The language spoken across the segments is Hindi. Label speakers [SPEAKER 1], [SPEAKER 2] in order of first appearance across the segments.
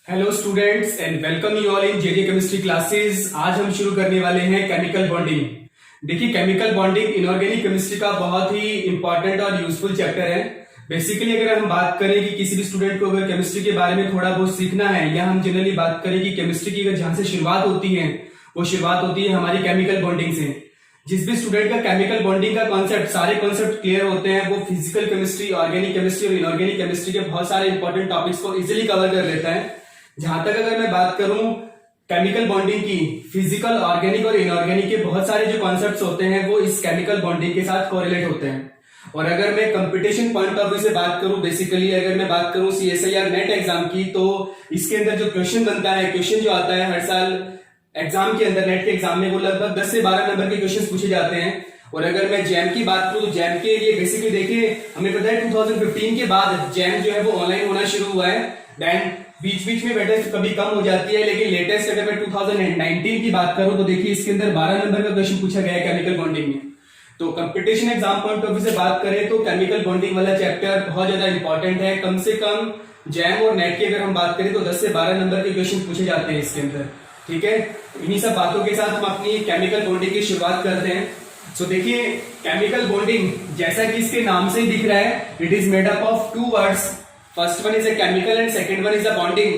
[SPEAKER 1] Hello students and welcome you all in JJ chemistry classes. आज हम शुरू करने वाले हैं केमिकल बॉन्डिंग। देखिए, केमिकल बॉन्डिंग इनऑर्गेनिक केमिस्ट्री का बहुत ही इंपॉर्टेंट और यूजफुल चैप्टर है। बेसिकली अगर हम बात करें कि किसी भी स्टूडेंट को अगर केमिस्ट्री के बारे में थोड़ा बहुत सीखना है, या हम जनरली बात करें कि केमिस्ट्री की जहां से शुरुआत होती है वो शुरुआत होती है हमारी केमिकल बॉन्डिंग से। जिस भी स्टूडेंट का केमिकल बॉन्डिंग का कॉन्सेप्ट, सारे कॉन्सेप्ट क्लियर होते हैं, वो फिजिकल केमिस्ट्री, ऑर्गेनिक केमिस्ट्री और इनऑर्गेनिक केमिस्ट्री के बहुत सारे इंपॉर्टेंट टॉपिक्स को इजिली कवर कर लेता है। जहां तक अगर मैं बात करूं केमिकल बॉन्डिंग की, फिजिकल, ऑर्गेनिक और इनऑर्गेनिक के बहुत सारे जो कॉन्सेप्ट्स होते हैं वो इस केमिकल बॉन्डिंग के साथ कोरिलेट होते हैं। और अगर मैं कंपटीशन पॉइंट ऑफ व्यू से बात करूं, बेसिकली अगर मैं बात करूं CSIR नेट एग्जाम की, तो इसके अंदर जो क्वेश्चन बनता है, क्वेश्चन जो आता है हर साल एग्जाम के अंदर, नेट के एग्जाम में, वो लगभग 10 से 12 नंबर के क्वेश्चन पूछे जाते हैं। और अगर मैं जैम की बात करूं तो जैम के लिए बेसिकली देखिए, हमें पता है 2015 के बाद जैम जो है वो ऑनलाइन होना शुरू हुआ है। देन बीच बीच में वेटेज कभी कम हो जाती है, लेकिन लेटेस्ट अगर मैं 2019 की बात करूं तो देखिए इसके अंदर 12 नंबर का क्वेश्चन पूछा गया है केमिकल बॉन्डिंग में। तो competition exam point of view से बात करें तो केमिकल बॉन्डिंग वाला चैप्टर बहुत ज्यादा इंपॉर्टेंट है। कम से कम जैम और नेट की अगर हम बात करें तो 10 से 12 नंबर के क्वेश्चन पूछे जाते हैं इसके अंदर। ठीक है, इन्हीं सब बातों के साथ हम अपनी केमिकल बॉन्डिंग की शुरुआत करते हैं। सो देखिए, केमिकल बॉन्डिंग जैसा कि इसके नाम से ही दिख रहा है, it is made up of two words. First one is a chemical and second one is a bonding.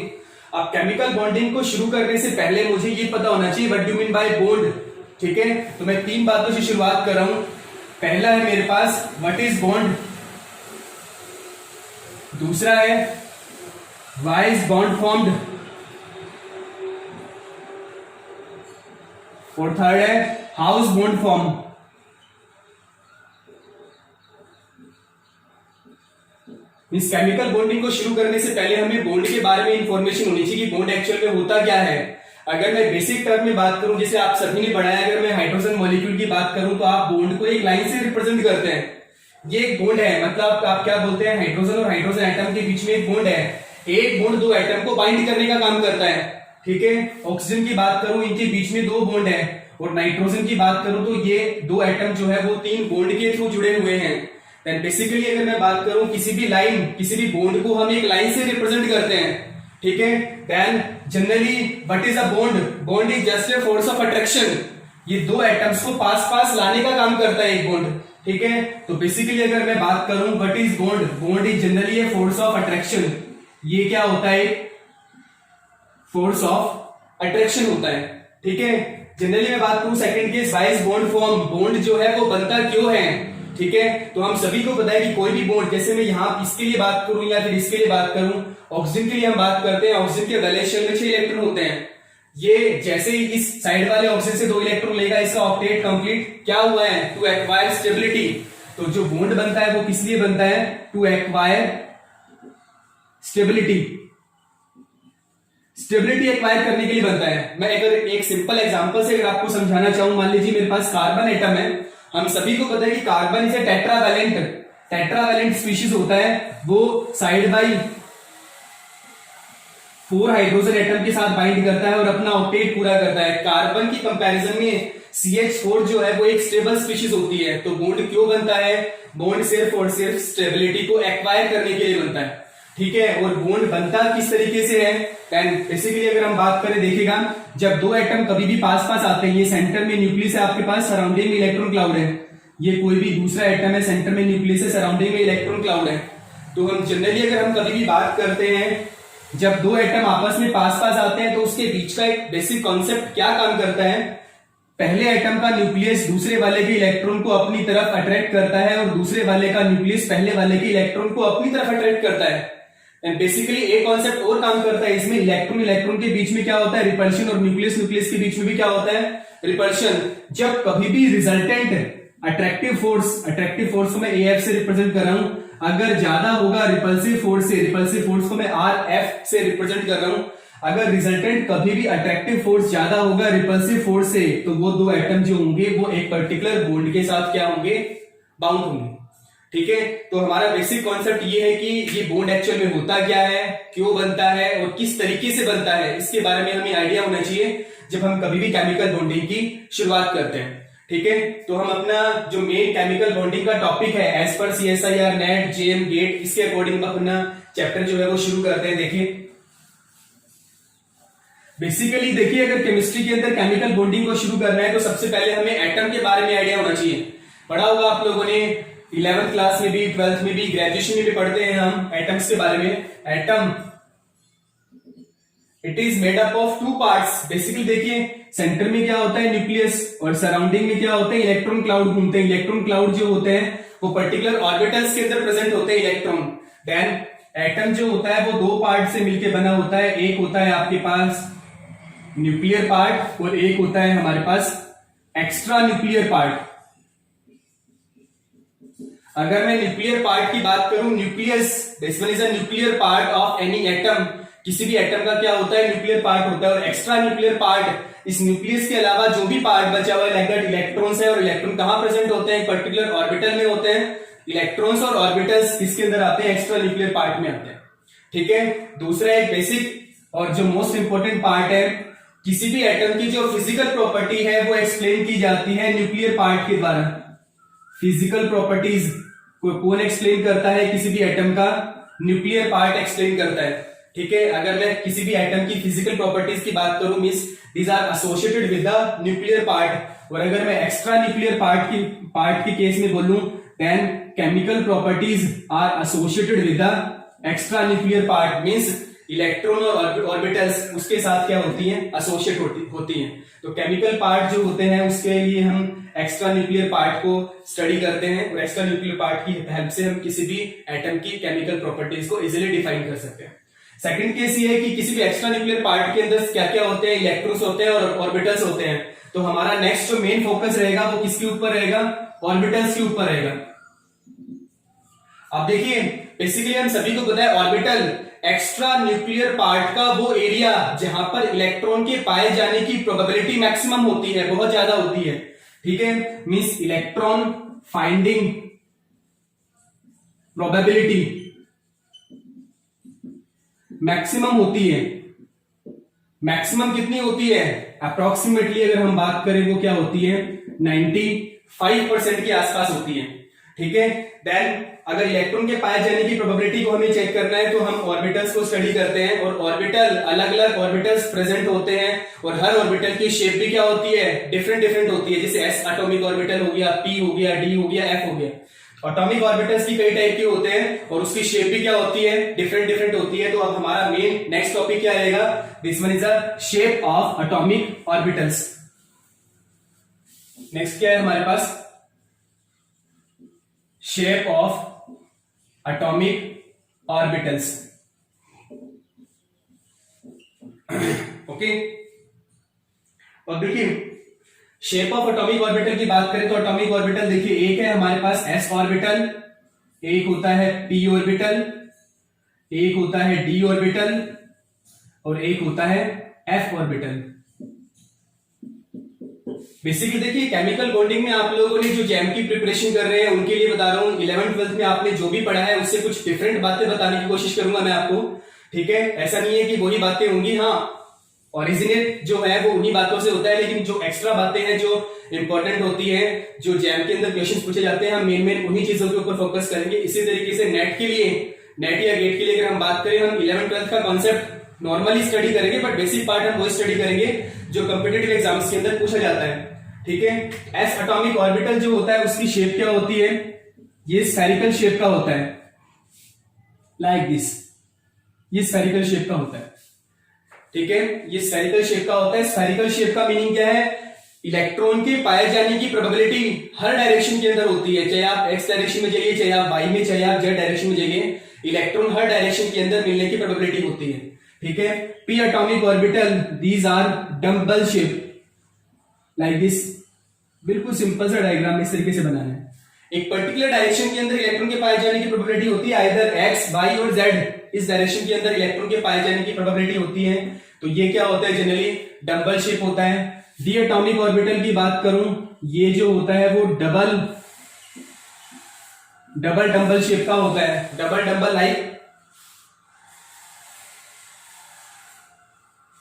[SPEAKER 1] अब केमिकल बॉन्डिंग को शुरू करने से पहले मुझे ये पता होना चाहिए what do mean by bond. ठीक है, तो मैं 3 बातों से शुरुआत कर रहा हूं। पहला है मेरे पास व्हाट इज बॉन्ड, दूसरा है व्हाई इज बॉन्ड फॉर्म्ड, और थर्ड है हाउ इज बॉन्ड फॉर्म। इस केमिकल बॉन्डिंग को शुरू करने से पहले हमें बॉन्ड के बारे में इंफॉर्मेशन होनी चाहिए कि बॉन्ड एक्चुअल में होता क्या है। अगर मैं बेसिक टर्म में बात करूं, जैसे आप सभी ने पढ़ा है, अगर मैं हाइड्रोजन मॉलिक्यूल की बात करूं तो आप बॉन्ड को एक लाइन से रिप्रेजेंट करते हैं। ये एक बॉन्ड है, मतलब आप क्या बोलते हैं, हाइड्रोजन और हाइड्रोजन एटम के बीच में एक बॉन्ड है। एक बॉन्ड 2 एटम को बाइंड करने का काम करता है। ठीक है, ऑक्सीजन की बात करूं, इनके बीच में 2 बॉन्ड है, और नाइट्रोजन की बात करूं तो ये 2 एटम जो है वो 3 बॉन्ड के थ्रू जुड़े हुए हैं। देन बेसिकली अगर मैं बात करूं, किसी भी लाइन, किसी भी बॉन्ड को हम एक लाइन से रिप्रेजेंट करते हैं। ठीक है, then generally what is a bond? Bond is just a force of attraction. ये 2 एटम्स को पास पास लाने का काम करता है एक बॉन्ड। ठीक है, तो बेसिकली अगर मैं बात करूं what is bond, bond is generally A force of attraction. ये क्या होता है? फोर्स ऑफ अट्रैक्शन होता है। ठीक है, जनरली मैं बात करूं second case, why is bond form, bond जो है वो बनता क्यों है। ठीक है, तो हम सभी को पता है कि कोई भी बॉन्ड, जैसे मैं यहां इसके लिए बात करूं या फिर इसके लिए बात करूं, ऑक्सीजन के लिए हम बात करते हैं, ऑक्सीजन के वैलेंस शेल में 6 इलेक्ट्रॉन होते हैं। ये जैसे ही इस साइड वाले ऑक्सीजन से 2 इलेक्ट्रॉन लेगा, इसका ऑक्टेट कंप्लीट क्या हुआ है? To acquire stability. तो जो बॉन्ड बनता है वो किस लिए बनता है? To acquire stability. Stability acquire करने के लिए बनता है। मैं अगर एक सिंपल एग्जांपल से अगर आपको समझाना चाहूं, मान लीजिए मेरे पास कार्बन एटम है। हम सभी को पता है कि carbon is a tetravalent species होता है। वो साइड बाई 4 हाइड्रोजन एटम के साथ बाइंड करता है और अपना ऑक्टेट पूरा करता है। कार्बन की कंपैरिजन में CH4 जो है वो एक स्टेबल स्पीशीज होती है। तो बॉन्ड क्यों बनता है? बॉन्ड सिर्फ और सिर्फ स्टेबिलिटी को एक्वायर करने के लिए बनता है। ठीक है, और बॉन्ड बनता किस तरीके से है? बेसिकली अगर हम बात करें, देखिएगा, जब 2 एटम कभी भी पास पास आते हैं, ये सेंटर में न्यूक्लियस है आपके पास, सराउंडिंग में इलेक्ट्रॉन क्लाउड है। ये कोई भी दूसरा एटम है, सेंटर में न्यूक्लियस है, सराउंडिंग में इलेक्ट्रॉन क्लाउड है। तो हम जनरली अगर हम कभी भी बात करते हैं, जब 2 एटम आपस में पास पास आते हैं तो उसके बीच का एक बेसिक कॉन्सेप्ट क्या काम करता है? पहले एटम का न्यूक्लियस दूसरे वाले के इलेक्ट्रॉन को अपनी तरफ अट्रैक्ट करता है, और दूसरे वाले का न्यूक्लियस पहले वाले के इलेक्ट्रॉन को अपनी तरफ अट्रैक्ट करता है। एंड बेसिकली एक कॉन्सेप्ट और काम करता है इसमें, इलेक्ट्रॉन के बीच में क्या होता है? रिपल्शन। और न्यूक्लियस के बीच में भी क्या होता है? रिपल्शन। जब कभी भी रिजल्टेंट अट्रैक्टिव फोर्स को मैं AF से रिप्रेजेंट कर रहा हूं, अगर ज्यादा होगा रिपल्सिव फोर्स को मैं RF से रिप्रेजेंट कर रहा हूं। अगर रिजल्टेंट कभी भी अट्रैक्टिव फोर्स ज्यादा होगा रिपल्सिव फोर्स से, तो वो 2 एटम जो होंगे वो एक पर्टिकुलर बॉन्ड के साथ क्या होंगे? बाउंड होंगे। ठीक है, तो हमारा बेसिक कॉन्सेप्ट ये है कि ये बॉन्ड एक्चुअल में होता क्या है, क्यों बनता है और किस तरीके से बनता है, इसके बारे में हमें आइडिया होना चाहिए जब हम कभी भी केमिकल बॉन्डिंग की शुरुआत करते हैं। ठीक है, तो हम अपना जो मेन केमिकल बॉन्डिंग का टॉपिक है as per CSIR NET JM GATE, इसके अकॉर्डिंग अपना चैप्टर जो है वो शुरू करते हैं। देखिए, बेसिकली देखिए, अगर केमिस्ट्री के अंदर केमिकल बॉन्डिंग को शुरू करना है तो सबसे पहले हमें एटम के बारे में आइडिया होना चाहिए। पढ़ा होगा आप लोगों ने 11th क्लास में भी, 12th में भी, ग्रेजुएशन में भी पढ़ते हैं हम एटम्स के बारे में। Atom it is made up of two parts. Basically देखिए, सेंटर में क्या होता है, न्यूक्लियस, और सराउंडिंग में क्या होता है, इलेक्ट्रॉन क्लाउड घूमते हैं। इलेक्ट्रॉन क्लाउड जो होते हैं वो पर्टिकुलर ऑर्बिटल्स के अंदर प्रेजेंट होते हैं इलेक्ट्रॉन। देन एटम जो होता है वो दो पार्ट से मिलकर बना होता है। एक होता है आपके पास न्यूक्लियर पार्ट और एक होता है हमारे पास एक्स्ट्रा न्यूक्लियर पार्ट। अगर मैं न्यूक्लियर पार्ट की बात करूं, nucleus, this one is a nuclear part of any atom. किसी भी एटम का क्या होता है, न्यूक्लियर पार्ट होता है। और एक्स्ट्रा न्यूक्लियर पार्ट, इस न्यूक्लियस के अलावा जो भी पार्ट बचा हुआ है, लाइक दैट इलेक्ट्रॉन्स है, और इलेक्ट्रॉन कहां प्रेजेंट होते हैं, पर्टिकुलर ऑर्बिटल में होते हैं। इलेक्ट्रॉन्स और ऑर्बिटल्स किसके अंदर आते हैं, एक्स्ट्रा न्यूक्लियर पार्ट में आते हैं। ठीक है। दूसरा एक बेसिक और जो मोस्ट इंपोर्टेंट पार्ट है, किसी भी एटम की जो फिजिकल प्रॉपर्टी है वो एक्सप्लेन की जाती है न्यूक्लियर पार्ट के द्वारा। फिजिकल प्रॉपर्टीज को कौन एक्सप्लेन करता है, किसी भी एटम का न्यूक्लियर पार्ट एक्सप्लेन करता है। ठीक है। अगर मैं किसी भी एटम की फिजिकल प्रॉपर्टीज की बात करूं, means these are associated with the nuclear part. और अगर मैं एक्स्ट्रा न्यूक्लियर पार्ट के केस में बोलूं, then chemical properties are associated with the extra nuclear part, means electron और ऑर्बिटल्स उसके साथ क्या होती हैं, एसोसिएट होती हैं। तो केमिकल पार्ट जो होते हैं उसके लिए हम एक्स्ट्रा न्यूक्लियर पार्ट को स्टडी करते हैं, और एक्स्ट्रा न्यूक्लियर पार्ट की हेल्प से हम किसी भी एटम की केमिकल प्रॉपर्टीज को इजीली डिफाइन कर सकते हैं। सेकंड केस ये है कि किसी भी एक्स्ट्रा न्यूक्लियर पार्ट के अंदर क्या क्या होते हैं, इलेक्ट्रॉन्स होते हैं और ऑर्बिटल्स होते हैं। तो हमारा नेक्स्ट जो मेन फोकस रहेगा वो किसके ऊपर रहेगा, ऑर्बिटल्स के ऊपर रहेगा। अब देखिए, बेसिकली हम सभी को पता है ऑर्बिटल एक्स्ट्रा न्यूक्लियर पार्ट का वो एरिया जहां पर इलेक्ट्रॉन के पाए जाने की प्रोबेबिलिटी मैक्सिमम होती है, बहुत ज्यादा होती है। ठीक है। Means electron finding probability maximum होती है। मैक्सिमम कितनी होती है, अप्रोक्सीमेटली अगर हम बात करें वो क्या होती है, 95% के आसपास होती है। ठीक है। देन अगर इलेक्ट्रॉन के पाए जाने की प्रोबेबिलिटी को हमें चेक करना है तो हम ऑर्बिटल्स को स्टडी करते हैं, और ऑर्बिटल, अलग अलग ऑर्बिटल्स प्रेजेंट होते हैं, और हर ऑर्बिटल की शेप भी क्या होती है, डिफरेंट होती है। जैसे एस एटॉमिक ऑर्बिटल हो गया, पी हो गया, डी हो गया, एफ हो गया। एटॉमिक ऑर्बिटल्स की कई टाइप के होते हैं और उसकी शेप भी क्या होती है, डिफरेंट होती है। तो अब हमारा मेन नेक्स्ट टॉपिक क्या रहेगा, this one is the shape of atomic orbitals. Next क्या है हमारे पास, shape of atomic orbitals. Okay. और देखिए, शेप ऑफ एटॉमिक ऑर्बिटल की बात करें तो एटॉमिक ऑर्बिटल देखिए, एक है हमारे पास एस ऑर्बिटल, एक होता है पी ऑर्बिटल, एक होता है डी ऑर्बिटल, और एक होता है एफ ऑर्बिटल। बेसिकली देखिए, केमिकल बॉन्डिंग में आप लोगों ने जो जैम की प्रिपरेशन कर रहे हैं उनके लिए बता रहा हूं, 11th 12th में आपने जो भी पढ़ा है उससे कुछ डिफरेंट बातें बताने की कोशिश करूंगा मैं आपको। ठीक है। ऐसा नहीं है कि वही बातें होंगी, हाँ ओरिजिनेट जो है वो उन्हीं बातों से होता है, लेकिन जो एक्स्ट्रा बातें हैं जो इंपॉर्टेंट होती है, जो जैम के अंदर क्वेश्चन पूछे जाते हैं, हम मेन उन्हीं चीजों के ऊपर फोकस करेंगे। इसी तरीके से नेट के लिए, नेट या गेट के लिए अगर हम बात करें, हम 11th 12th का कॉन्सेप्ट नॉर्मली स्टडी करेंगे, बट बेसिक पार्ट हम वो स्टडी करेंगे जो कॉम्पिटिटिव एग्जाम्स के अंदर पूछा जाता है। ठीक है। एस एटॉमिक ऑर्बिटल जो होता है उसकी शेप क्या होती है, ये स्फेरिकल शेप का होता है, लाइक दिस। ये स्फेरिकल शेप का होता है। ठीक है। ये स्फेरिकल शेप का होता है। स्फेरिकल शेप का मीनिंग क्या है, इलेक्ट्रॉन के पाए जाने की प्रोबेबिलिटी हर डायरेक्शन के अंदर होती है, चाहे आप एक्स डायरेक्शन में जाइए, चाहे आप वाई में, चाहे आप जेड डायरेक्शन में जाइए, इलेक्ट्रॉन हर डायरेक्शन के अंदर मिलने की प्रोबेबिलिटी होती है। ठीक है। P atomic orbital, these are dumbbell shape, like this. बिल्कुल सिंपल सा डायग्राम इस तरीके से बनाना है। एक पर्टिकुलर डायरेक्शन के अंदर इलेक्ट्रॉन के पाए जाने की प्रोबेबिलिटी होती है, आइदर एक्स, वाई और जेड, इस डायरेक्शन के अंदर इलेक्ट्रॉन के पाए जाने की प्रोबेबिलिटी होती है। तो ये क्या होता है, जनरली डबल शेप होता है। डी एटॉमिक ऑर्बिटल की बात करूं, ये जो होता है वो डबल शेप का होता है, डबल लाइक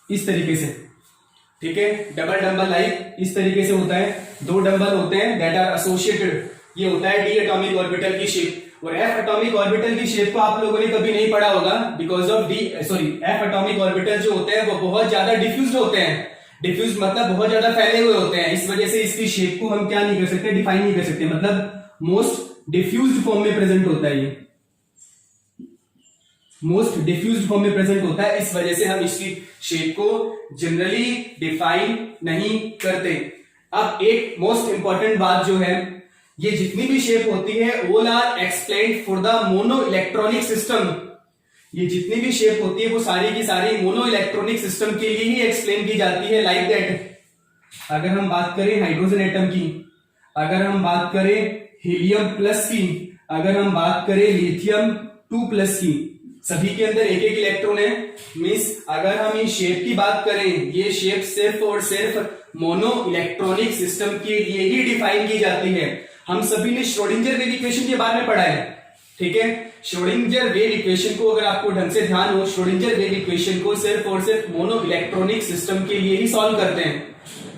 [SPEAKER 1] इस तरीके से। ठीक है। डबल लाइक इस तरीके से होता है। दो डंबल होते हैं दैट आर एसोसिएटेड, ये होता है डी एटॉमिक ऑर्बिटल की शेप। और एफ एटॉमिक ऑर्बिटल की शेप को आप लोगों ने कभी नहीं पढ़ा होगा because of F atomic orbital जो होते हैं वो बहुत ज्यादा डिफ्यूज होते हैं। डिफ्यूज मतलब बहुत ज्यादा फैले हुए होते हैं, इस वजह से इसकी शेप को हम क्या नहीं कर सकते, डिफाइन नहीं कर सकते, मतलब मोस्ट डिफ्यूज्ड फॉर्म में प्रेजेंट होता है, ये मोस्ट डिफ्यूज्ड फॉर्म में प्रेजेंट होता है, इस वजह से हम इसकी शेप को जनरली डिफाइन नहीं करते। अब एक मोस्ट इंपॉर्टेंट बात जो है, ये जितनी भी शेप होती है all are explained for the mono electronic system. ये जितनी भी शेप होती है वो सारी की सारी मोनो इलेक्ट्रॉनिक सिस्टम के लिए ही एक्सप्लेन की जाती है। लाइक दैट अगर हम बात करें हाइड्रोजन एटम की, अगर हम बात करें हीलियम प्लस की, अगर हम बात करें लिथियम 2 प्लस की, सभी के अंदर एक एक इलेक्ट्रॉन है। मींस अगर हम इस शेप की बात करें, ये शेप सिर्फ और सिर्फ मोनो इलेक्ट्रॉनिक सिस्टम के लिए ही डिफाइन की जाती है। हम सभी ने श्रोडिंगर वेव इक्वेशन के बारे में पढ़ा है, ठीक है। श्रोडिंगर वेव इक्वेशन को अगर आपको ढंग से ध्यान हो, श्रोडिंगर वेव इक्वेशन को सिर्फ और सिर्फ मोनो इलेक्ट्रॉनिक सिस्टम के लिए ही सॉल्व करते हैं,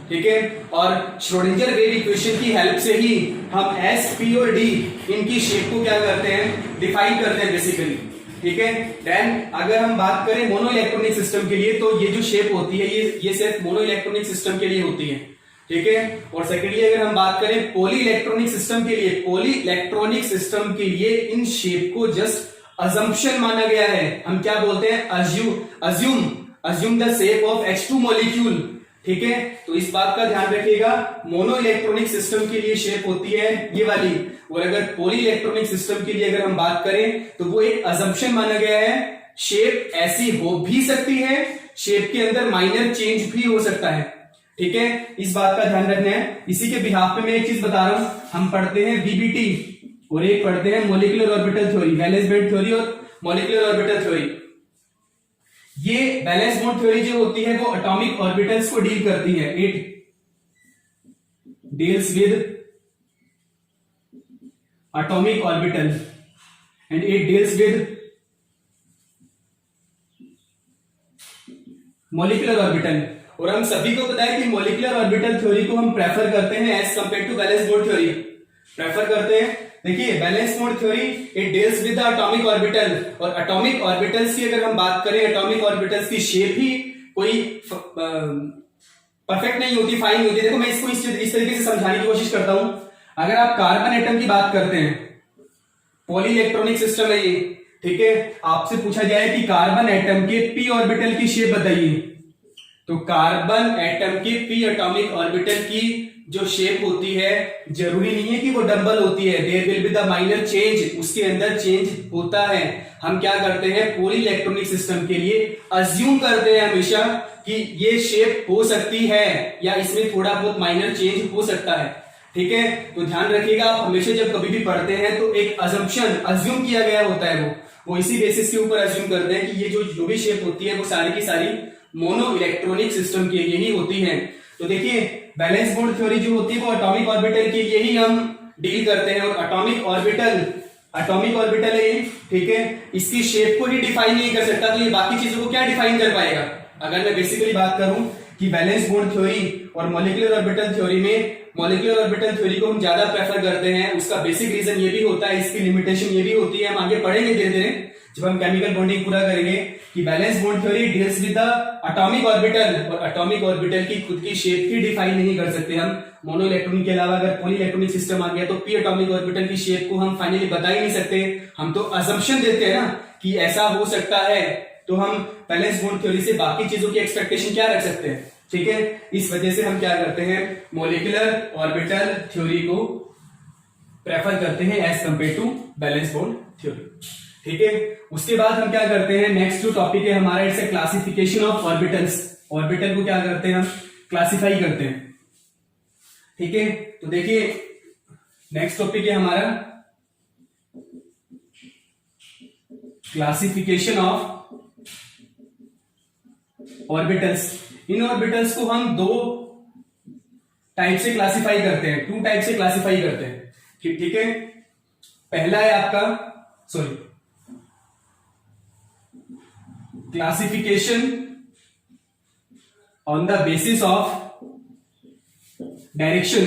[SPEAKER 1] ठीक है। और श्रोडिंगर वेव इक्वेशन की हेल्प से ही हम एस, पी और डी इनकी शेप को क्या करते हैं, डिफाइन करते हैं बेसिकली, ठीक है। देन अगर हम बात करें मोनो इलेक्ट्रॉनिक सिस्टम के लिए, तो ये जो शेप होती है ये सिर्फ मोनो इलेक्ट्रॉनिक सिस्टम के लिए होती है, ठीक है। और सेकेंडली अगर हम बात करें पॉली इलेक्ट्रॉनिक सिस्टम के लिए, पॉली इलेक्ट्रॉनिक सिस्टम के लिए इन शेप को जस्ट अजम्पशन माना गया है। हम क्या बोलते हैं, assume the shape of H2 molecule, ठीक है। तो इस बात का ध्यान रखिएगा, मोनो इलेक्ट्रॉनिक सिस्टम के लिए शेप होती है ये वाली, और अगर पॉली इलेक्ट्रॉनिक सिस्टम के लिए अगर हम बात करें तो वो एक अजम्पशन माना गया है। शेप ऐसी हो भी सकती है, शेप के अंदर माइनर चेंज भी हो सकता है, ठीक है। इस बात का ध्यान रखना है। इसी के बिहाफ पे मैं एक चीज बता रहा हूं, हम पढ़ते हैं बीबीटी और एक पढ़ते हैं molecular orbital theory, valence band theory और मॉलिक्यूलर ऑर्बिटल थ्योरी। ये वैलेंस बॉन्ड थ्योरी जो होती है वो एटॉमिक ऑर्बिटल्स को डील करती है। It deals with atomic orbital and it deals with molecular orbital. और हम सभी को पता है कि मॉलिक्यूलर ऑर्बिटल थ्योरी को हम प्रेफर करते हैं as compare to valence bond theory, prefer करते हैं। देखिए valence bond theory it deals with the atomic orbital, और एटॉमिक ऑर्बिटल्स की अगर हम बात करें, एटॉमिक ऑर्बिटल्स की शेप ही कोई परफेक्ट नहीं होती, फाइन नहीं होती। देखो मैं इसको इस तरीके से समझाने की कोशिश करता हूं। अगर आप कार्बन एटम की बात करते हैं, पॉली इलेक्ट्रॉनिक सिस्टम है ये, ठीक है। आपसे पूछा जाए कि कार्बन एटम के पी ऑर्बिटल की शेप बताइए, तो कार्बन एटम के पी एटॉमिक ऑर्बिटल की जो शेप होती है जरूरी नहीं है कि वो डबल होती है, there will be the minor change, उसके अंदर चेंज होता है। हम क्या करते हैं, पॉली इलेक्ट्रॉनिक सिस्टम के लिए अज्यूम करते हैं हमेशा कि ये शेप हो सकती है या इसमें थोड़ा बहुत माइनर चेंज हो सकता है, ठीक है। तो ध्यान रखिएगा, आप हमेशा जब कभी भी पढ़ते हैं तो एक अजम्पशन, अज्यूम किया गया होता है, वो इसी बेसिस के ऊपर अज्यूम करते हैं कि ये जो भी शेप होती है वो सारी की सारी मोनो इलेक्ट्रॉनिक सिस्टम के लिए ही होती है। तो देखिए वैलेंस बॉन्ड थ्योरी जो होती है वो एटॉमिक ऑर्बिटल के लिए ही हम डील करते हैं, और एटॉमिक ऑर्बिटल है, ठीक है, इसकी शेप को ही डिफाइन नहीं कर सकता, तो ये बाकी चीजों को क्या डिफाइन कर पाएगा। अगर मैं बेसिकली बात करूं कि वैलेंस बॉन्ड थ्योरी और मॉलिक्यूलर ऑर्बिटल थ्योरी में, मॉलिक्यूलर ऑर्बिटल थ्योरी को हम ज्यादा प्रेफर करते हैं, उसका बेसिक रीजन ये भी होता है, इसकी लिमिटेशन ये भी होती है, हम आगे पढ़ेंगे धीरे धीरे जब हम केमिकल बॉन्डिंग पूरा करेंगे, कि valence bond theory deals with the atomic orbital, और एटॉमिक ऑर्बिटल की खुद की शेप ही डिफाइन नहीं कर सकते हम। मोनो इलेक्ट्रॉनिक के अलावा अगर पॉली इलेक्ट्रॉनिक सिस्टम आ गया तो पी एटॉमिक ऑर्बिटल की शेप को हम फाइनली बता ही नहीं सकते, हम तो अजम्पशन देते हैं ना कि ऐसा हो सकता है, तो हम वैलेंस बॉन्ड थ्योरी से बाकी चीजों की एक्सपेक्टेशन क्या रख सकते हैं, ठीक है। इस वजह से हम क्या करते हैं, मॉलिक्यूलर ऑर्बिटल थ्योरी को प्रेफर करते हैं as compare to valence bond theory, ठीक है। उसके बाद हम क्या करते हैं, नेक्स्ट जो टॉपिक है हमारा, it's a classification of orbitals. Orbital को क्या करते हैं, हम क्लासिफाई करते हैं, ठीक है। तो देखिए नेक्स्ट टॉपिक है हमारा classification of orbitals. In orbitals को हम दो टाइप से क्लासिफाई करते हैं, टू टाइप से क्लासिफाई करते हैं, ठीक है। पहला है आपका classification on the basis of direction,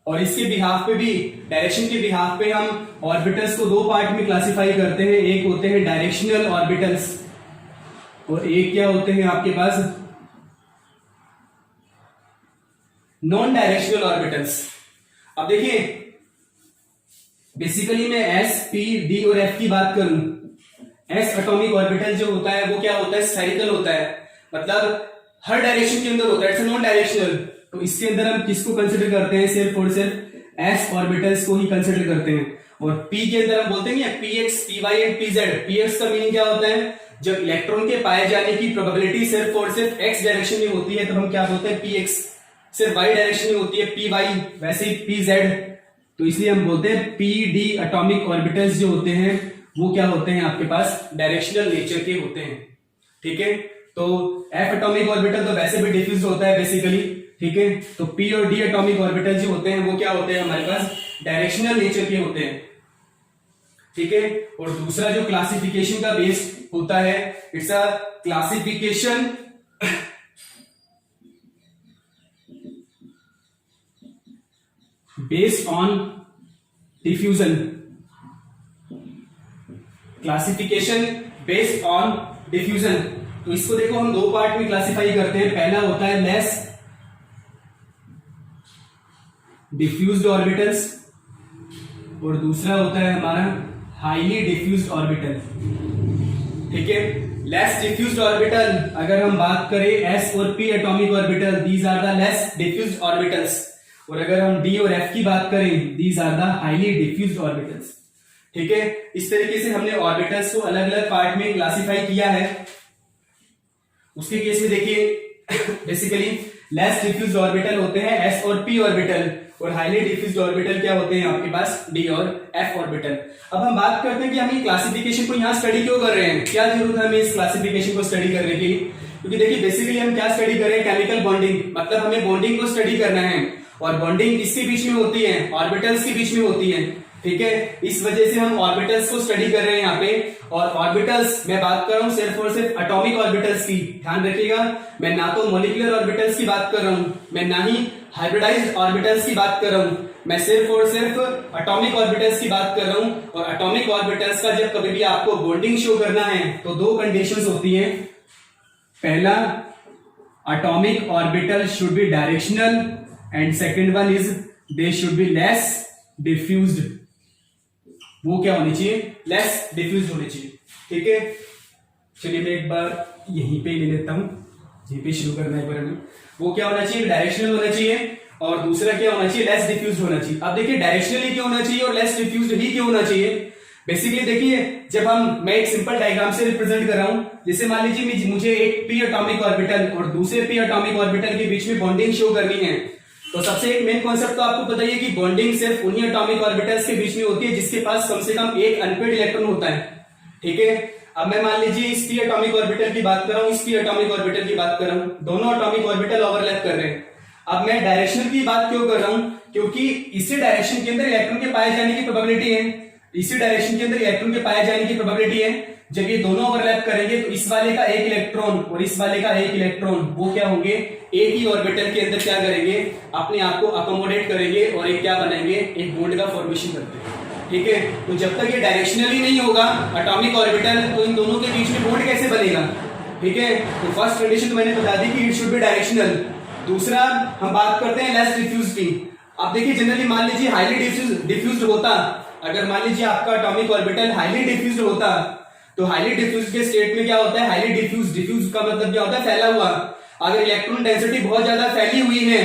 [SPEAKER 1] और इसके बिहाफ पे भी, डायरेक्शन के बिहाफ पे हम ऑर्बिटल्स को दो पार्ट में क्लासिफाई करते हैं। एक होते हैं डायरेक्शनल ऑर्बिटल्स और एक क्या होते हैं आपके पास नॉन डायरेक्शनल ऑर्बिटल्स। अब देखिए बेसिकली मैं एस, पी, डी और एफ की बात करूं, एस एटॉमिक ऑर्बिटल जो होता है वो क्या होता है, स्फेरिकल होता है, मतलब हर डायरेक्शन के अंदर होता है, इट्स नॉन डायरेक्शनल। तो इसके अंदर हम किसको कंसिडर करते हैं, सिर्फ और सिर्फ एस ऑर्बिटल्स को ही कंसिडर करते हैं। और पी के अंदर हम बोलते हैं p x, p y and p z. P x का मीनिंग क्या होता है, जब इलेक्ट्रॉन के पाए जाने की प्रोबेबिलिटी सिर्फ और सिर्फ एक्स डायरेक्शन में होती है तो हम क्या बोलते हैं पी एक्स, सिर्फ वाई डायरेक्शन में होती है पी वाई, वैसे ही पी जेड। तो इसलिए हम बोलते हैं पी डी एटॉमिक ऑर्बिटल्स जो होते हैं वो क्या होते हैं आपके पास डायरेक्शनल नेचर के होते हैं। ठीक है, तो एफ एटॉमिक ऑर्बिटल तो वैसे भी डिफ्यूज होता है बेसिकली। ठीक है, तो पी और डी एटॉमिक ऑर्बिटल जो होते हैं वो क्या होते हैं हमारे पास डायरेक्शनल नेचर के होते हैं। ठीक है, और दूसरा जो क्लासिफिकेशन का बेस होता है, it's a classification based on diffusion. Classification based on diffusion, तो इसको देखो हम दो पार्ट में क्लासिफाई करते हैं। पहला होता है लेस डिफ्यूज्ड ऑर्बिटल्स और दूसरा होता है हमारा हाईली डिफ्यूज्ड ऑर्बिटल। ठीक है, लेस डिफ्यूज्ड ऑर्बिटल अगर हम बात करें एस और p atomic orbital, these are the less diffused orbitals. और अगर हम डी और एफ की बात करें, these are the highly diffused orbitals. ठीक है, इस तरीके से हमने ऑर्बिटल्स को अलग अलग पार्ट में क्लासिफाई किया है। उसके केस में देखिए बेसिकली लेस डिफ्यूज्ड ऑर्बिटल होते हैं एस और पी ऑर्बिटल, और हाईली डिफ्यूज्ड ऑर्बिटल क्या होते हैं आपके पास डी और एफ ऑर्बिटल। अब हम बात करते हैं कि हम ये क्लासिफिकेशन को यहां स्टडी क्यों कर रहे हैं, क्या जरूरत है हमें इस क्लासिफिकेशन को स्टडी करने की। क्योंकि देखिए बेसिकली हम क्या स्टडी कर रहे हैं, केमिकल बॉन्डिंग, मतलब हमें बॉन्डिंग को स्टडी करना है। और बॉन्डिंग किसके बीच में होती है, ऑर्बिटल्स के बीच में होती है। ठीक है, इस वजह से हम ऑर्बिटल्स को स्टडी कर रहे हैं यहाँ पे। और ऑर्बिटल्स मैं बात कर रहा हूं सिर्फ और सिर्फ एटॉमिक ऑर्बिटल्स की, ध्यान रखिएगा। मैं ना तो मॉलिक्यूलर ऑर्बिटल्स की बात कर रहा हूं, मैं ना ही हाइब्रिडाइज्ड ऑर्बिटल्स की बात कर रहा हूं, मैं सिर्फ और सिर्फ एटॉमिक ऑर्बिटल्स की बात कर रहा हूं। और एटॉमिक ऑर्बिटल्स का जब कभी भी आपको बॉन्डिंग शो करना है तो दो कंडीशंस होती हैं। पहला, atomic orbital should be directional and second one is they should be less diffused. वो क्या होनी चाहिए, लेस डिफ्यूज होनी चाहिए। ठीक है, चलिए मैं एक बार यहीं पे ले लेता हूं, यहीं पे शुरू करना है एक बार हमें। वो क्या होना चाहिए, डायरेक्शनल होना चाहिए, और दूसरा क्या होना चाहिए, लेस डिफ्यूज होना चाहिए। अब देखिए डायरेक्शनली क्यों होना चाहिए और लेस डिफ्यूज ही क्यों होना चाहिए। बेसिकली देखिए जब मैं एक सिंपल डायग्राम से रिप्रेजेंट कर रहा हूं, जैसे मान लीजिए मुझे एक पी एटॉमिक ऑर्बिटल और दूसरे पी एटॉमिक ऑर्बिटल के बीच में बॉन्डिंग शो करनी है, तो सबसे एक मेन कॉन्सेप्ट तो आपको पता ही है कि बॉन्डिंग सिर्फ उन्हीं एटॉमिक ऑर्बिटल्स के बीच में होती है जिसके पास कम से कम एक अनपेड इलेक्ट्रॉन होता है। ठीक है, अब मैं मान लीजिए इस पी एटॉमिक ऑर्बिटल की बात कर रहा हूं, इस पी एटॉमिक ऑर्बिटल की बात कर रहा हूं, दोनों एटॉमिक ऑर्बिटल ओवरलैप कर रहे हैं। अब मैं डायरेक्शनल की बात क्यों कर रहा हूं, क्योंकि इसी डायरेक्शन के अंदर इलेक्ट्रॉन के पाए जाने की प्रोबेबिलिटी है, इसी डायरेक्शन के अंदर इलेक्ट्रॉन के पाए जाने की प्रोबेबिलिटी है। जब ये दोनों ओवरलैप करेंगे तो इस वाले का एक इलेक्ट्रॉन और इस वाले का एक इलेक्ट्रॉन वो क्या होंगे, एक ही ऑर्बिटल के अंदर क्या करेंगे, अपने आप को अकोमोडेट करेंगे और एक क्या बनाएंगे, एक बॉन्ड का फॉर्मेशन करते हैं। ठीक है, तो जब तक ये डायरेक्शनली नहीं होगा एटॉमिक ऑर्बिटल, तो इन दोनों के बीच में बॉन्ड कैसे बनेगा। ठीक है, तो फर्स्ट कंडीशन तो मैंने बता दी कि इट शुड बी डायरेक्शनल। दूसरा हम बात करते हैं लेस डिफ्यूज की। अब देखिए जनरली मान लीजिए हाईली डिफ्यूज्ड होता, अगर मान लीजिए आपका एटॉमिक ऑर्बिटल हाईली डिफ्यूज्ड होता, तो हाईली डिफ्यूज के स्टेट में क्या होता है, हाईली डिफ्यूज का मतलब क्या होता है, फैला हुआ। अगर इलेक्ट्रॉन डेंसिटी बहुत ज्यादा फैली हुई है,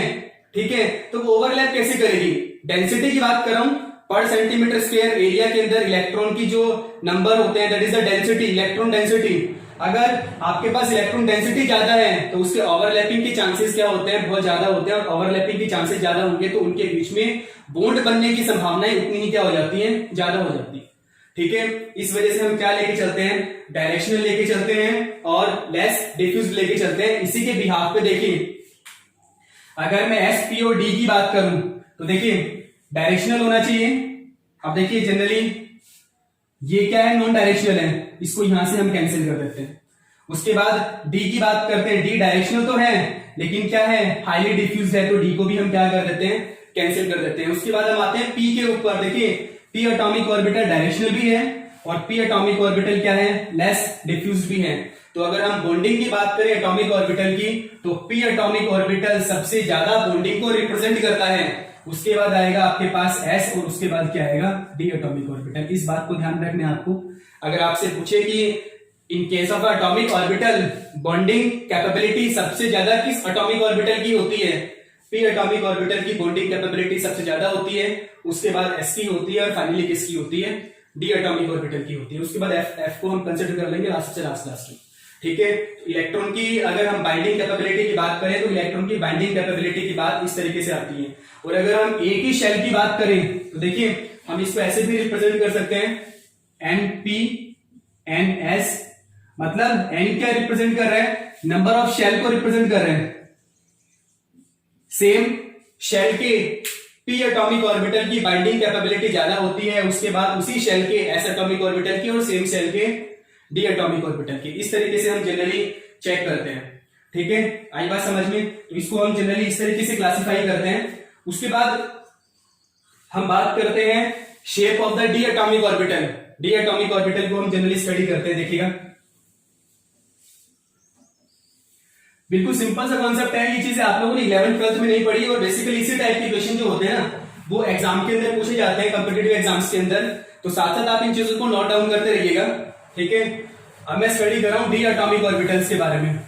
[SPEAKER 1] ठीक है, तो वो ओवरलैप कैसे करेगी। डेंसिटी की बात कर रहा हूं, पर सेंटीमीटर स्क्वायर एरिया के अंदर इलेक्ट्रॉन की जो नंबर होते हैं that is the density, electron density. अगर आपके पास इलेक्ट्रॉन डेंसिटी ज्यादा है तो उसके ओवरलैपिंग के चांसेस क्या होते हैं, बहुत ज्यादा होते हैं। और ओवरलैपिंग के चांसेस ज्यादा होंगे तो उनके बीच में बॉन्ड बनने की संभावनाएं उतनी ही क्या हो जाती है, ज्यादा हो जाती है। ठीक है, इस वजह से हम क्या लेके चलते हैं, डायरेक्शनल लेके चलते हैं और लेस डिफ्यूज लेके चलते हैं। इसी के बिहाफ पे देखिए अगर मैं एस, पी और डी की बात करूं तो देखिए डायरेक्शनल होना चाहिए। अब देखिए जनरली ये क्या है, नॉन डायरेक्शनल है, इसको यहां से हम कैंसिल कर देते हैं। उसके बाद डी की बात करते हैं, डी डायरेक्शनल तो है लेकिन क्या है, हाईली डिफ्यूज है, तो डी को भी हम क्या कर देते हैं, कैंसिल कर देते हैं। उसके बाद हम आते हैं पी के ऊपर। देखिए पी एटॉमिक ऑर्बिटल डायरेक्शनल भी है और पी एटॉमिक ऑर्बिटल क्या है, लेस डिफ्यूज भी है। तो अगर हम बॉन्डिंग की बात करें एटॉमिक ऑर्बिटल की, तो पी एटॉमिक ऑर्बिटल सबसे ज्यादा बॉन्डिंग को रिप्रेजेंट करता है। उसके बाद आएगा आपके पास एस और उसके बाद क्या आएगा, डी एटॉमिक ऑर्बिटल। इस बात को ध्यान रखना है आपको। अगर आपसे पूछे कि in case of atomic orbital bonding capability सबसे ज्यादा किस एटॉमिक ऑर्बिटल की होती है, पी एटॉमिक ऑर्बिटल की बॉन्डिंग कैपेबिलिटी सबसे ज्यादा होती है। उसके बाद एस की होती है और फाइनली किसकी होती है, डी एटॉमिक ऑर्बिटल की होती है। उसके बाद एफ को हम कंसिडर कर लेंगे लास्ट से लास्ट में। ठीक है, इलेक्ट्रॉन की अगर हम बाइंडिंग कैपेबिलिटी की बात करें तो इलेक्ट्रॉन की बाइंडिंग कैपेबिलिटी की बात इस तरीके से आती है। और अगर हम एक ही शेल की बात करें तो देखिए हम इसको ऐसे भी रिप्रेजेंट कर सकते हैं, एन पी एन एस, मतलब एन क्या रिप्रेजेंट कर रहा है, नंबर ऑफ शेल को रिप्रेजेंट कर रहे हैं। सेम शेल के पी एटॉमिक ऑर्बिटल की बाइंडिंग कैपेबिलिटी ज्यादा होती है, उसके बाद उसी शेल के एस एटॉमिक ऑर्बिटल की और सेम शेल के डी एटॉमिक ऑर्बिटल की। इस तरीके से हम जनरली चेक करते हैं। ठीक है, आई बात समझ में। तो इसको हम जनरली इस तरीके से क्लासिफाई करते हैं। उसके बाद हम बात करते हैं shape of the D atomic orbital. D atomic orbital को हम जनरली स्टडी करते हैं। देखिएगा बिल्कुल सिंपल सा कॉन्सेप्ट है। ये चीजें आप लोगों ने 11th 12th में नहीं पढ़ी और बेसिकली इसी टाइप के क्वेश्चन जो होते हैं ना वो एग्जाम के अंदर पूछे जाते हैं, कॉम्पिटिटिव एग्जाम्स के अंदर। तो साथ साथ आप इन चीजों को नोट डाउन करते रहिएगा। ठीक है, अब मैं स्टडी कर रहा हूं डी एटॉमिक ऑर्बिटल्स के बारे में।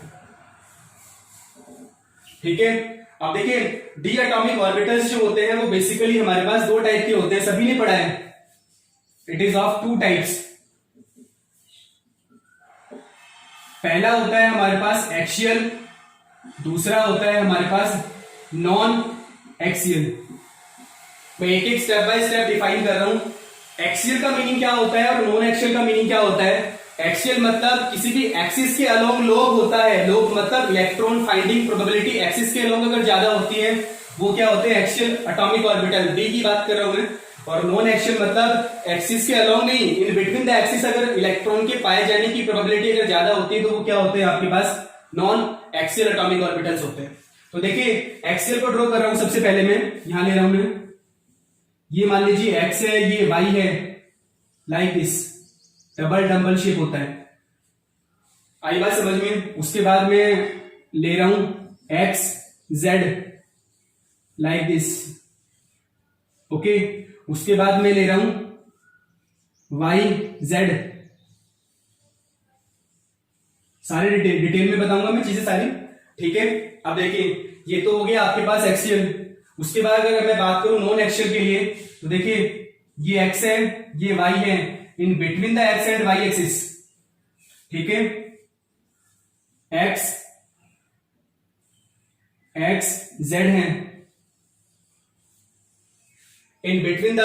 [SPEAKER 1] ठीक है, अब देखिए डी एटॉमिक ऑर्बिटल्स जो होते हैं वो बेसिकली हमारे पास दो टाइप के होते हैं, सभी ने पढ़ा है। It is of two types. पहला होता है हमारे पास एक्सियल, दूसरा होता है हमारे पास नॉन एक्सियल। मैं एक एक स्टेप बाय स्टेप डिफाइन कर रहा हूं। एक्सियल का मीनिंग क्या होता है और नॉन एक्सियल का मीनिंग क्या होता है। एक्सियल मतलब किसी भी एक्सिस के अलोंग लोब होता है। लोब मतलब इलेक्ट्रॉन फाइंडिंग प्रोबेबिलिटी एक्सिस के अलोंग अगर ज्यादा होती है वो क्या होते हैं, एक्सियल एटॉमिक ऑर्बिटल। डी की बात कर रहा हूं मैं। और नॉन एक्सियल मतलब एक्सिस के अलोंग नहीं, इन बिटवीन द एक्सिस अगर इलेक्ट्रॉन के पाए जाने की प्रोबेबिलिटी अगर ज्यादा होती है तो वो क्या होते हैं आपके पास, नॉन एक्सियल एटॉमिक ऑर्बिटल्स होते हैं। तो देखिए एक्सियल को ड्रॉ कर रहा हूं सबसे पहले मैं, यहां ले रहा हूं मैं, ये मान लीजिए एक्स है, ये वाई है, like this double double shape होता है। आई बात समझ में। उसके बाद में ले रहा हूं x Z like this. Okay, उसके बाद में ले रहा हूं वाई जेड। सारे डिटेल में बताऊंगा मैं चीजें सारी। ठीक है, अब देखिए ये तो हो गया आपके पास एक्सियल। उसके बाद अगर मैं बात करूं नॉन एक्सियल के लिए तो देखिए ये एक्स है, ये वाई है, in between the x and y axis. ठीक है, एक्स एक्स जेड है, in between the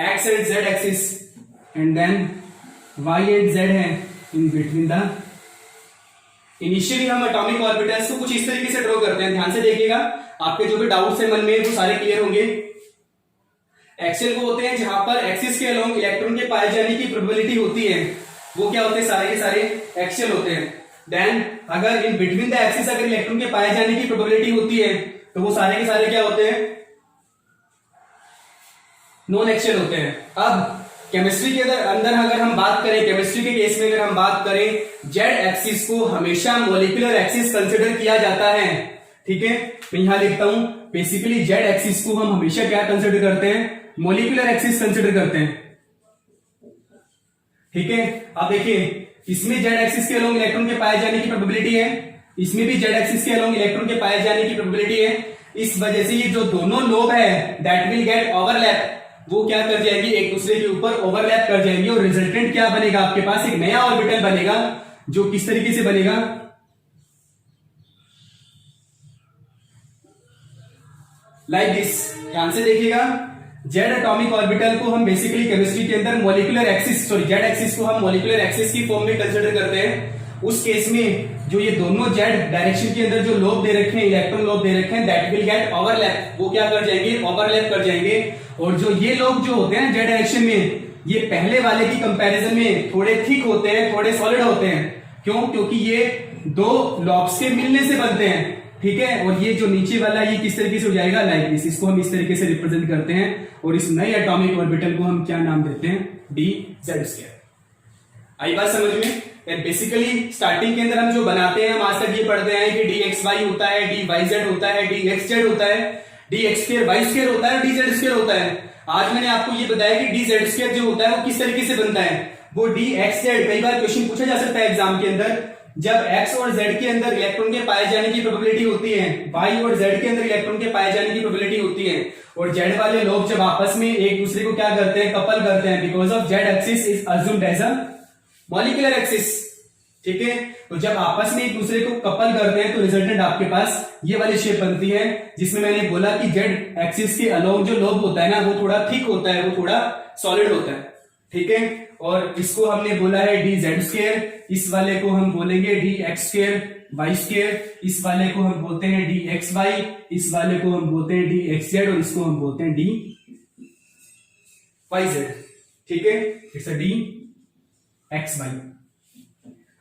[SPEAKER 1] x and z axis, and then y and z है इन बिटवीन द। इनिशियली हम एटॉमिक ऑर्बिटल्स को कुछ इस तरीके से ड्रॉ करते हैं। ध्यान से देखिएगा, आपके जो भी डाउट्स है मन में वो सारे क्लियर होंगे। एक्सियल वो होते हैं जहां पर एक्सिस के अलोंग इलेक्ट्रॉन के पाए जाने की प्रोबेबिलिटी होती है, वो क्या होते हैं, सारे के सारे एक्सियल होते हैं। देन अगर इन बिटवीन द एक्सिस अगर इलेक्ट्रॉन के पाए जाने की प्रोबेबिलिटी होती है तो वो सारे के सारे क्या होते हैं, नॉन एक्सियल होते हैं। अब केमिस्ट्री के अंदर अगर हम बात करें, केमिस्ट्री के केस में अगर हम बात करें, जेड एक्सिस को हमेशा मॉलिक्यूलर एक्सिस कंसिडर किया जाता है। ठीक है, मैं यहां लिखता हूं बेसिकली जेड एक्सिस को हम हमेशा क्या कंसिडर करते हैं, मॉलिक्यूलर एक्सिस कंसिडर करते हैं। ठीक है, अब देखिए इसमें जेड एक्सिस के अलोंग इलेक्ट्रॉन के पाए जाने की प्रोबेबिलिटी है, इसमें भी जेड एक्सिस के अलोंग इलेक्ट्रॉन के पाए जाने की प्रोबेबिलिटी है। इस वजह से ये जो दोनों लोब है दैट विल गेट ओवरलैप, वो क्या कर जाएगी, एक दूसरे के ऊपर ओवरलैप कर जाएंगे और रिजल्टेंट क्या बनेगा आपके पास, एक नया ऑर्बिटल बनेगा जो किस तरीके से बनेगा, लाइक दिस। ध्यान से देखिएगा, जेड एटॉमिक ऑर्बिटल को हम बेसिकली केमिस्ट्री के अंदर molecular axis, sorry Z axis को हम मॉलिक्यूलर एक्सिस की फॉर्म में कंसिडर करते हैं। उस केस में जो ये दोनों जेड डायरेक्शन के अंदर जो लोब दे रखे हैं, इलेक्ट्रॉन लोब दे रखे हैं, दैट विल गेट ओवरलैप, वो क्या कर जाएंगे, ओवरलैप कर जाएंगे। और जो ये लोब जो होते हैं जेड डायरेक्शन में, ये पहले वाले की कंपैरिजन में थोड़े थिक होते हैं, थोड़े सॉलिड होते हैं। क्यों, क्योंकि ये दो लॉब्स के मिलने से बनते हैं। ठीक है। और ये जो नीचे वाला ये किस तरीके से हो जाएगा, लाइक दिस, इसको हम इस तरीके से रिप्रेजेंट करते हैं और इस नए एटॉमिक ऑर्बिटल को हम क्या नाम देते हैं, dz²। आई बात समझ में। बेसिकली स्टार्टिंग के अंदर हम जो बनाते हैं, हम आज तक ये पढ़ते हैं कि dxy होता है, dyz होता है, dxz होता है, dx²y² होता है, dz² होता है। आज मैंने आपको ये बताया कि dz² जो होता है वो किस तरीके से बनता है, वो dxz। कई बार क्वेश्चन पूछा जा सकता है एग्जाम के अंदर, जब x और z के अंदर इलेक्ट्रॉन के पाए जाने की प्रोबेबिलिटी होती है, y और z के अंदर इलेक्ट्रॉन के पाए जाने की प्रोबेबिलिटी होती है, और z वाले लोग जब आपस में एक दूसरे को क्या करते हैं, कपल करते हैं, because of z axis is assumed as a molecular axis. ठीक है, तो जब आपस में एक दूसरे को कपल करते हैं तो रिजल्टेंट आपके पास ये वाली शेप बनती है, जिसमें मैंने बोला कि z एक्सिस के अलोंग जो लोब होता है ना, वो थोड़ा थिक होता है, वो थोड़ा सॉलिड होता है। ठीक है, और इसको हमने बोला है dz², इस वाले को हम बोलेंगे dx², y², इस वाले को हम बोलते हैं dxy, इस वाले को हम बोलते हैं dxz, और इसको हम बोलते हैं dyz। ठीक है, इट्स अ dxy।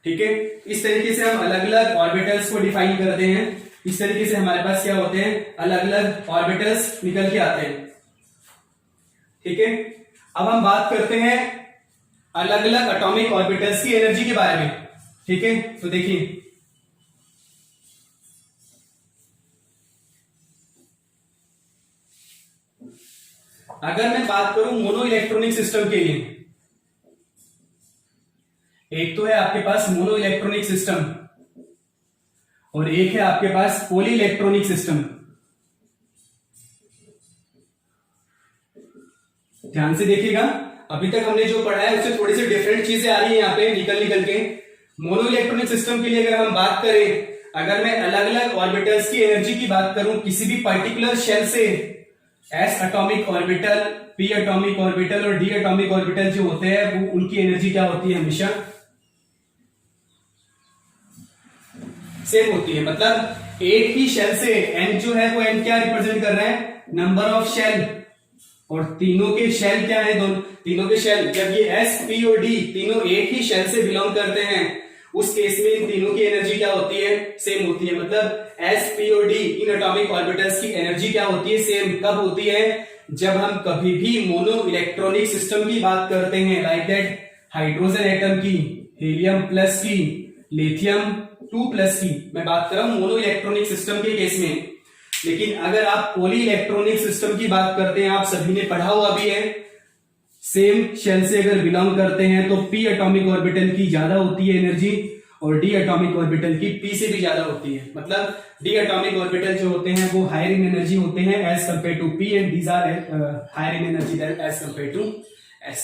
[SPEAKER 1] ठीक है, इस तरीके से हम अलग अलग ऑर्बिटल्स को डिफाइन करते हैं। इस तरीके से हमारे पास क्या होते हैं, अलग अलग ऑर्बिटल्स निकल के आते हैं। ठीक है, अब हम बात करते हैं अलग अलग एटॉमिक ऑर्बिटल्स की एनर्जी के बारे में। ठीक है, तो देखिए अगर मैं बात करूं मोनो इलेक्ट्रॉनिक सिस्टम के लिए, एक तो है आपके पास मोनो इलेक्ट्रॉनिक सिस्टम और एक है आपके पास पॉली इलेक्ट्रॉनिक सिस्टम। ध्यान से देखिएगा, अभी तक हमने जो पढ़ा है उससे थोड़ी सी डिफरेंट चीजें आ रही है यहाँ पे निकल के। मोनो इलेक्ट्रॉनिक सिस्टम के लिए अगर हम बात करें, अगर मैं अलग अलग ऑर्बिटल्स की एनर्जी की बात करूं किसी भी पर्टिकुलर शेल से, s atomic orbital, p atomic orbital और d एटॉमिक ऑर्बिटल जो होते हैं वो उनकी एनर्जी क्या होती है, हमेशा सेम होती है। मतलब एक ही शेल से n जो है वो n क्या रिप्रेजेंट कर रहा है, नंबर ऑफ शेल, और तीनों के शेल क्या है, तीनों के शेल, जब ये s p और d तीनों एक ही शेल से बिलोंग करते हैं उस केस में इन तीनों की एनर्जी क्या होती है, सेम होती है। मतलब s p और d इन एटॉमिक ऑर्बिटल्स की एनर्जी क्या होती है, सेम। कब होती है, जब हम कभी भी मोनो इलेक्ट्रॉनिक सिस्टम की बात करते हैं, लाइक दैट हाइड्रोजन एटम की, हीलियम प्लस की, लिथियम 2+ की, मैं बात कर रहा हूं मोनो इलेक्ट्रॉनिक सिस्टम के केस में। लेकिन अगर आप पॉली इलेक्ट्रॉनिक सिस्टम की बात करते हैं, आप सभी ने पढ़ा हुआ भी है, सेम शेल से अगर बिलोंग करते हैं तो p एटॉमिक ऑर्बिटल की ज्यादा होती है एनर्जी और d एटॉमिक ऑर्बिटल की p से भी ज्यादा होती है। मतलब d एटॉमिक ऑर्बिटल जो होते हैं वो हायर इन एनर्जी होते हैं as compare to p, and these are higher in energy as compare to s।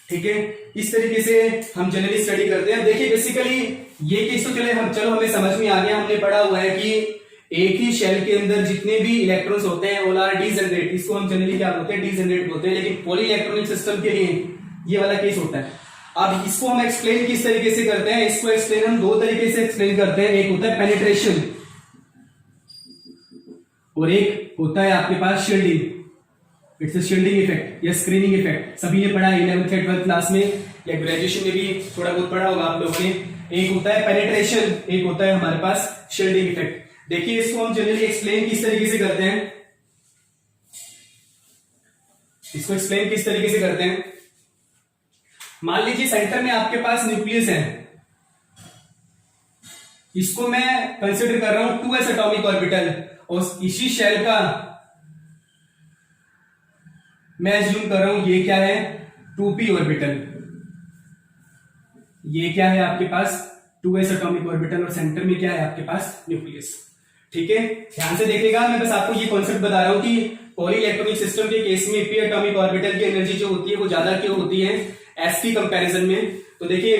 [SPEAKER 1] ठीक है, इस तरीके से हम जनरली स्टडी करते हैं। देखिए बेसिकली ये केस तो चलो हमें समझ में आ गया, हमने पढ़ा हुआ है कि एक ही शेल के अंदर जितने भी इलेक्ट्रॉन्स होते हैं ऑल आर डीजनरेट, इसको हम जनरली क्या बोलते हैं, डीजनरेट बोलते हैं। लेकिन पॉली इलेक्ट्रॉनिक सिस्टम के लिए ये वाला केस होता है। अब इसको हम एक्सप्लेन किस तरीके से करते हैं, इसको एक्सप्लेन हम दो तरीके से एक्सप्लेन करते हैं। एक होता है पेनिट्रेशन और एक होता है आपके पास shielding. It's a shielding effect या स्क्रीनिंग इफेक्ट, सभी ने पढ़ा है 11th या 12th क्लास में या ग्रेजुएशन में भी थोड़ा बहुत पढ़ा होगा आप लोगों ने। एक होता है पेनिट्रेशन, एक होता है हमारे पास शील्डिंग इफेक्ट। देखिए इसको हम जनरली एक्सप्लेन किस तरीके से करते हैं, इसको एक्सप्लेन किस तरीके से करते हैं। मान लीजिए सेंटर में आपके पास न्यूक्लियस है, इसको मैं कंसिडर कर रहा हूं 2s एटॉमिक ऑर्बिटल, और इसी शेल का मैं एज्यूम कर रहा हूं ये क्या है, 2p ऑर्बिटल। ये क्या है आपके पास 2s एटॉमिक ऑर्बिटल और सेंटर में क्या है आपके पास न्यूक्लियस। ठीक है, ध्यान से देखिएगा, मैं बस आपको ये कॉन्सेप्ट बता रहा हूं कि पॉली इलेक्ट्रॉनिक सिस्टम के केस में p एटॉमिक ऑर्बिटल की एनर्जी जो होती है वो ज्यादा क्यों होती है s की कंपैरिजन में। तो देखिए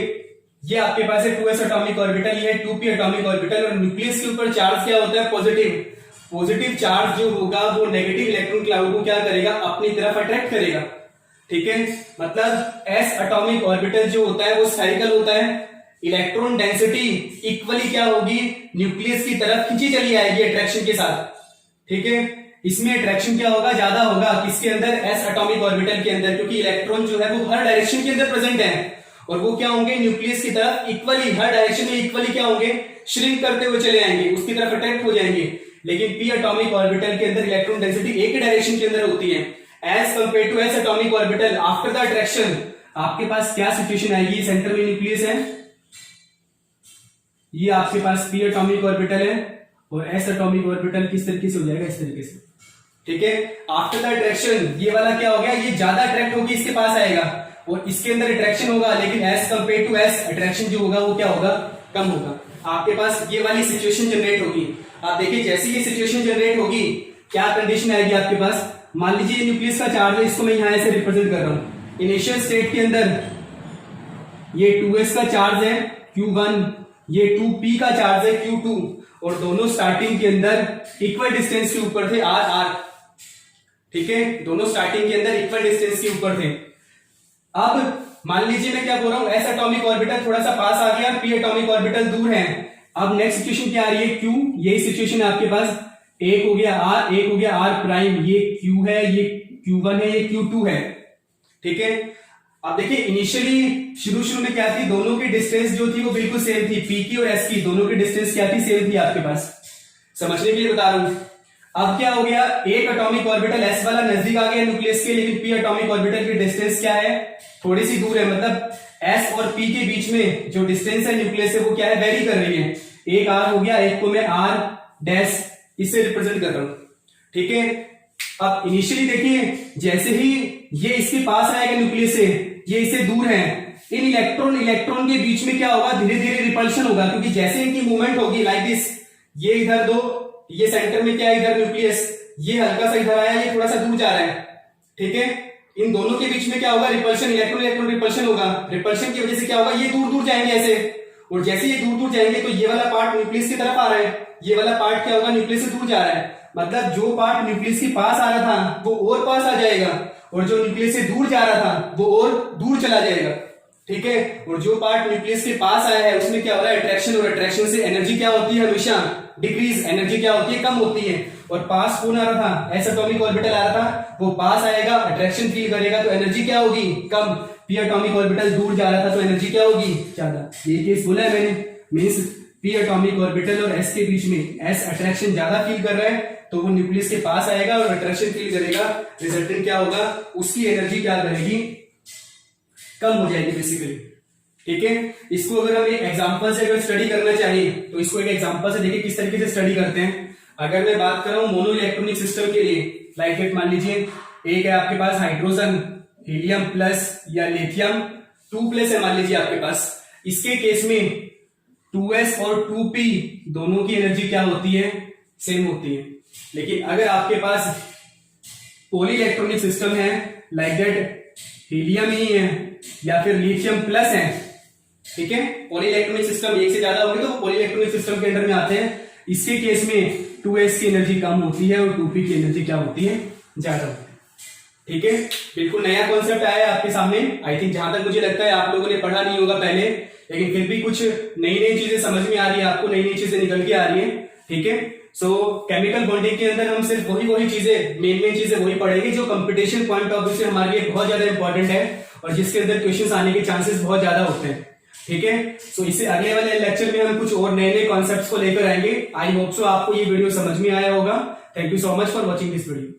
[SPEAKER 1] ये आपके पास है 2s एटॉमिक ऑर्बिटल, ये है 2p एटॉमिक ऑर्बिटल, और न्यूक्लियस के ऊपर चार्ज क्या होता है, पॉजिटिव। पॉजिटिव चार्ज जो होगा वो नेगेटिव इलेक्ट्रॉन क्लाउड को क्या करेगा, अपनी तरफ अट्रैक्ट करेगा। ठीक है, मतलब s एटॉमिक ऑर्बिटल जो होता है वो स्फेरिकल होता है, इलेक्ट्रॉन डेंसिटी इक्वली क्या होगी, न्यूक्लियस की तरफ खींची चली आएगी अट्रैक्शन के साथ। ठीक है, इसमें अट्रैक्शन क्या होगा, ज्यादा होगा किसके अंदर, s एटॉमिक ऑर्बिटल के अंदर, क्योंकि इलेक्ट्रॉन जो है वो हर डायरेक्शन के अंदर प्रेजेंट है और वो क्या होंगे, न्यूक्लियस की तरफ इक्वली, हर डायरेक्शन में इक्वली क्या होंगे, श्रिंक करते हुए चले आएंगे, उसकी तरफ अट्रैक्ट हो जाएंगे। लेकिन पी एटॉमिक ऑर्बिटल के अंदर इलेक्ट्रॉन डेंसिटी एक ही डायरेक्शन के अंदर होती है। As compare to s atomic orbital after the attraction आपके पास क्या सिचुएशन आएगी, सेंटर में न्यूक्लियस है, ये आपके पास पी एटॉमिक ऑर्बिटल है और एस एटॉमिक ऑर्बिटल किस तरीके से हो जाएगा, इस तरीके से, ठीक है। आफ्टर द अट्रैक्शन ये वाला क्या हो गया, ये ज्यादा अट्रैक्ट होगी, इसके पास आएगा और इसके अंदर अट्रैक्शन होगा, लेकिन as compare to s attraction जो होगा वो क्या होगा, कम होगा। आपके पास ये वाली सिचुएशन जनरेट होगी। आप देखिए जैसे ये सिचुएशन जनरेट होगी क्या कंडीशन आएगी आपके पास। मान लीजिए न्यूक्लियस का चार्ज है, इसको मैं यहां ऐसे रिप्रेजेंट कर रहा हूं। इनिशियल स्टेट के अंदर ये 2s का चार्ज है Q1, ये 2p का चार्ज है Q2 और दोनों स्टार्टिंग के अंदर इक्वल डिस्टेंस के ऊपर थे r, ठीक है, दोनों स्टार्टिंग के अंदर इक्वल डिस्टेंस के ऊपर थे। अब मान लीजिए मैं क्या बोल रहा हूं, एस एटॉमिक ऑर्बिटल थोड़ा सा पास आ गया, पी एटॉमिक ऑर्बिटल दूर है। अब नेक्स्ट सिचुएशन क्या आ रही है, Q, यही सिचुएशन है आपके पास, एक हो गया R, एक हो गया R प्राइम, ये Q है, ये Q1 है, ये Q2 है, ठीक है। अब देखिए इनिशियली शुरू में क्या थी, दोनों की डिस्टेंस जो थी वो बिल्कुल सेम थी, P की और S की दोनों की डिस्टेंस क्या थी, सेम थी आपके पास, समझने के लिए बता रहा हूं। अब क्या हो गया, एक एटॉमिक ऑर्बिटल S वाला नजदीक आ गया न्यूक्लियस के, लेकिन P एटॉमिक ऑर्बिटल की डिस्टेंस क्या है, थोड़ी सी दूर है, मतलब S और P के बीच में जो डिस्टेंस है न्यूक्लियस से वो क्या है, वेरी कर रही है। एक R हो गया, एक को मैं R डैश इससे रिप्रेजेंट कर रहा हूं, ठीक है। अब इनिशियली देखिए जैसे ही ये इसके पास आएगा न्यूक्लियस से, ये इससे दूर है, इन इलेक्ट्रॉन के बीच में क्या होगा, धीरे धीरे रिपल्शन होगा, क्योंकि जैसे इनकी मूवमेंट होगी लाइक दिस, ये इधर दो, ये सेंटर में क्या है, इधर न्यूक्लियस, ये हल्का सा इधर आया, ये थोड़ा सा दूर जा रहा है, ठीक है। इन दोनों के बीच में क्या होगा, रिपल्शन, इलेक्ट्रॉन रिपल्शन होगा। रिपल्शन की वजह से क्या होगा, ये दूर दूर जाएंगे ऐसे, और जैसे ये दूर दूर जाएंगे तो ये वाला पार्ट न्यूक्लियस की तरफ आ रहा है, ये वाला पार्ट क्या होगा, न्यूक्लियस से दूर जा रहा है, मतलब जो पार्ट न्यूक्लियस के पास आ रहा था वो और पास आ जाएगा, और जो न्यूक्लियस से दूर जा रहा था वो और दूर चला जाएगा, ठीक है। और जो पार्ट न्यूक्लियस के पास आया है उसमें क्या हो रहा है, अट्रैक्शन, और अट्रैक्शन से एनर्जी क्या होती है, हमेशा डिक्रीज, एनर्जी क्या होती है, कम होती है। और पास कौन आ रहा था, एस एटॉमिक ऑर्बिटल आ रहा था, वो पास आएगा, अट्रैक्शन फील करेगा तो एनर्जी क्या होगी, कम। पी एटॉमिक ऑर्बिटल दूर जा रहा था तो एनर्जी क्या होगी, ज्यादा। ये केस बोला है मैंने, मींस पी एटॉमिक ऑर्बिटल और एस के बीच में एस अट्रैक्शन ज्यादा फील कर रहा है तो वो न्यूक्लियस के पास आएगा और अट्रैक्शन फील करेगा, रिजल्टेंट क्या होगा, उसकी एनर्जी क्या करेगी, कम हो जाएगी बेसिकली, ठीक है। इसको अगर हम एक एग्जांपल से अगर स्टडी करना चाहिए तो इसको एक एग्जांपल से देखिए किस तरीके से स्टडी करते हैं। अगर मैं बात कर रहा हूं मोनो इलेक्ट्रॉनिक सिस्टम के लिए, लाइक इट मान लीजिए एक है आपके पास हाइड्रोजन, हीलियम प्लस या लिथियम 2+ है मान लीजिए आपके पास। इसके केस में 2s और 2p दोनों की एनर्जी क्या होती है, सेम होती है। लेकिन अगर आपके पास पॉली इलेक्ट्रॉनिक सिस्टम है, लाइक दैट हीलियम ही है या फिर लिथियम प्लस है, ठीक है, पॉली इलेक्ट्रॉनिक सिस्टम एक से ज्यादा होगी तो पॉली इलेक्ट्रॉनिक सिस्टम के अंदर में आते हैं। इसके केस में 2s की एनर्जी कम होती है और 2p की एनर्जी क्या होती है, ज्यादा होती है, ठीक है। बिल्कुल नया कॉन्सेप्ट आया है आपके सामने। आई थिंक जहां तक मुझे लगता है आप लोगों ने पढ़ा नहीं होगा पहले, लेकिन फिर भी कुछ नई नई चीजें समझ में आ रही है आपको, नई नई चीजें निकल के आ रही है, ठीक है। सो केमिकल बॉन्डिंग के अंदर हम सिर्फ वही चीजें, मेन चीजें वही पढ़ेंगे जो कंपटीशन पॉइंट ऑफ व्यू से हमारे लिए बहुत ज्यादा इंपॉर्टेंट है और जिसके अंदर क्वेश्चंस आने के चांसेस बहुत ज्यादा होते हैं, ठीक है। सो इससे अगले वाले लेक्चर में हम कुछ और नए नए कॉन्सेप्ट्स को लेकर आएंगे। आई होप सो आपको ये वीडियो समझ में आया होगा। Thank you so much for watching this video.